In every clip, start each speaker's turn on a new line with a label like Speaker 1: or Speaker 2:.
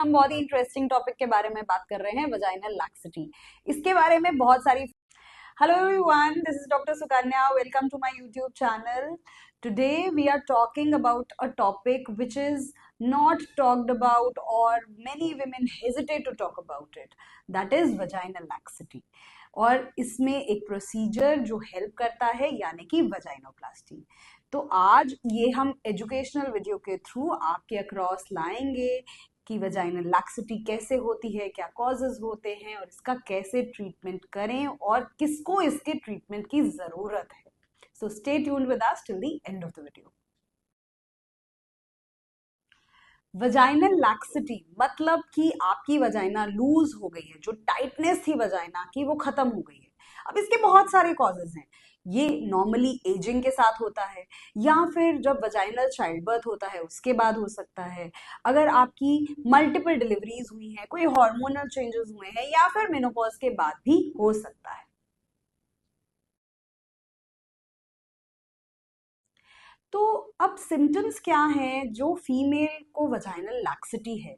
Speaker 1: हम बहुत ही interesting topic के बारे में बात कर रहे हैं, वजाइनल लैक्सिटी। इसके बारे में बहुत सारी Hello everyone, this is Dr. Sukanya. Welcome to my YouTube channel. Today we are talking about a topic which is not talked about or many women hesitate to talk about it. That is vaginal laxity. और इसमें एक procedure जो help करता है यानी कि vaginoplasty. तो आज ये हम एजुकेशनल वीडियो के थ्रू आपके अक्रॉस लाएंगे कि वजाइनल लैक्सिटी कैसे होती है, क्या कॉजेज होते हैं और इसका कैसे ट्रीटमेंट करें और किसको इसके ट्रीटमेंट की जरूरत है। So stay tuned with us till the end of the video. Vaginal laxity मतलब कि आपकी वजाइना लूज हो गई है, जो टाइटनेस थी वजाइना की वो खत्म हो गई है। अब इसके बहुत सारे कॉजेज हैं। ये नॉर्मली एजिंग के साथ होता है या फिर जब वजाइनल चाइल्ड बर्थ होता है उसके बाद हो सकता है। अगर आपकी मल्टीपल डिलीवरीज हुई हैं, कोई हार्मोनल चेंजेस हुए हैं या फिर मेनोपॉज के बाद भी हो सकता है। तो अब सिम्टम्स क्या हैं जो फीमेल को वजाइनल लैक्सिटी है,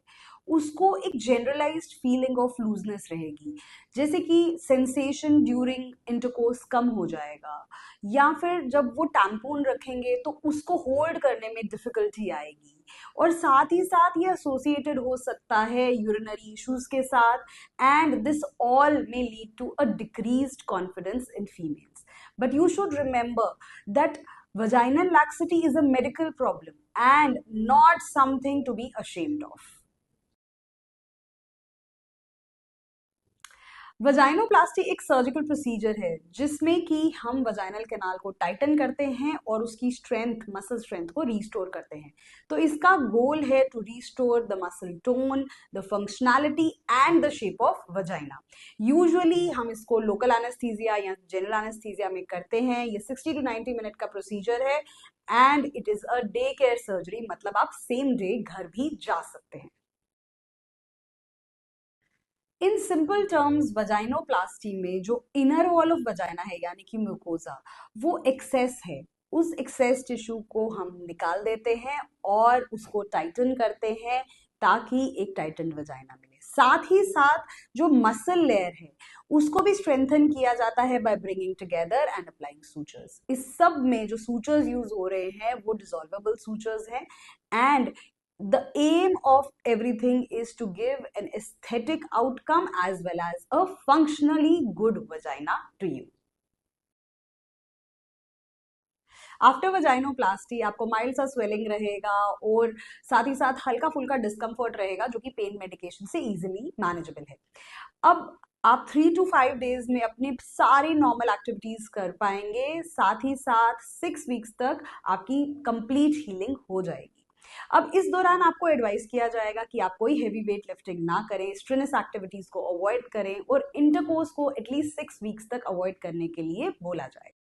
Speaker 1: उसको एक जनरलाइज्ड फीलिंग ऑफ लूजनेस रहेगी, जैसे कि सेंसेशन ड्यूरिंग इंटरकोर्स कम हो जाएगा या फिर जब वो टैम्पून रखेंगे तो उसको होल्ड करने में डिफिकल्टी आएगी। और साथ ही साथ ये एसोसिएटेड हो सकता है यूरिनरी इश्यूज के साथ and this all may lead to a decreased confidence in females. But you should remember that vaginal laxity is a medical problem and not something to be ashamed of. Vaginoplasty एक surgical procedure है जिसमें कि हम vaginal canal को Titan करते हैं और उसकी स्ट्रेंथ, मसल स्ट्रेंथ को रीस्टोर करते हैं। तो इसका गोल है to restore the muscle tone, the functionality and the shape of vagina. Usually हम इसको लोकल एनेस्थीसिया या जनरल एनेस्थीसिया में करते हैं। ये 60 to 90 मिनट का प्रोसीजर है and it is a day care surgery, मतलब आप सेम डे घर भी जा सकते हैं। इन सिंपल टर्म्स वजाइनोप्लास्टी में जो इनर वॉल ऑफ वजाइना है यानी कि म्यूकोजा, वो एक्सेस है। उस एक्सेस टिश्यू को हम निकाल देते हैं और उसको टाइटन करते हैं ताकि एक टाइटन वजाइना मिले। साथ ही साथ जो मसल लेयर है उसको भी स्ट्रेंथन किया जाता है by bringing together and applying sutures. इस सब में जो सूचर्स यूज हो रहे हैं वो डिसॉल्वेबल सूचर्स हैं and the aim of everything is to give an aesthetic outcome as well as a functionally good vagina to you. After vaginoplasty आपको माइल्ड सा स्वेलिंग रहेगा और साथ ही साथ हल्का फुल्का डिस्कम्फर्ट रहेगा जो कि पेन मेडिकेशन से इजीली मैनेजेबल है। अब आप 3 to 5 डेज में अपनी सारी नॉर्मल एक्टिविटीज कर पाएंगे, साथ ही साथ 6 वीक्स तक आपकी कंप्लीट हीलिंग हो जाएगी। अब इस दौरान आपको एडवाइस किया जाएगा कि आप कोई हेवी वेट लिफ्टिंग ना करें, स्ट्रेनस एक्टिविटीज को अवॉइड करें और इंटरकोर्स को एटलीस्ट 6 वीक्स तक अवॉइड करने के लिए बोला जाएगा।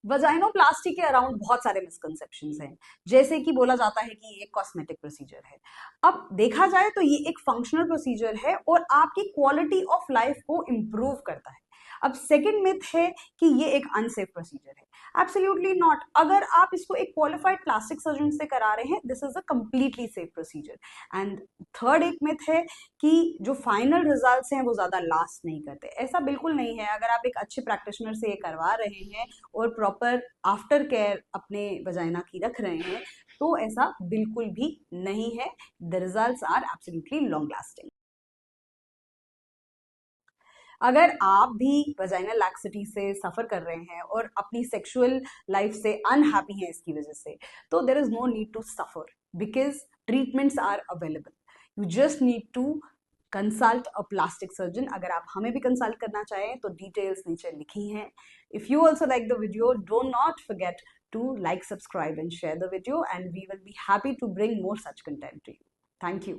Speaker 1: वजाइनोप्लास्टी के अराउंड बहुत सारे मिसकंसेप्शंस हैं, जैसे कि बोला जाता है कि ये एक कॉस्मेटिक प्रोसीजर है। अब देखा जाए तो ये एक फंक्शनल प्रोसीजर है और आपकी क्वालिटी ऑफ लाइफ को इम्प्रूव करता है। अब सेकंड मिथ है कि ये एक अनसेफ प्रोसीजर है। Absolutely not. अगर आप इसको एक क्वालिफाइड प्लास्टिक सर्जन से करा रहे हैं, this is a completely safe procedure. And third एक मिथ है कि जो फाइनल रिजल्ट्स हैं वो ज्यादा लास्ट नहीं करते। ऐसा बिल्कुल नहीं है। अगर आप एक अच्छे प्रैक्टिशनर से ये करवा रहे हैं और प्रॉपर आफ्टर केयर अपने वजाइना की रख रहे हैं तो ऐसा बिल्कुल भी नहीं है। The results are absolutely long lasting. अगर आप भी वजाइनल लैक्सिटी से सफर कर रहे हैं और अपनी सेक्सुअल लाइफ से अनहैप्पी हैं इसकी वजह से, तो there is no need to suffer because treatments are available. You just need to consult a plastic surgeon. अगर आप हमें भी कंसल्ट करना चाहें तो डिटेल्स नीचे लिखी हैं। If you also like the video, do not forget to like, subscribe and share the video, and we will be happy to bring more such content to you. Thank you.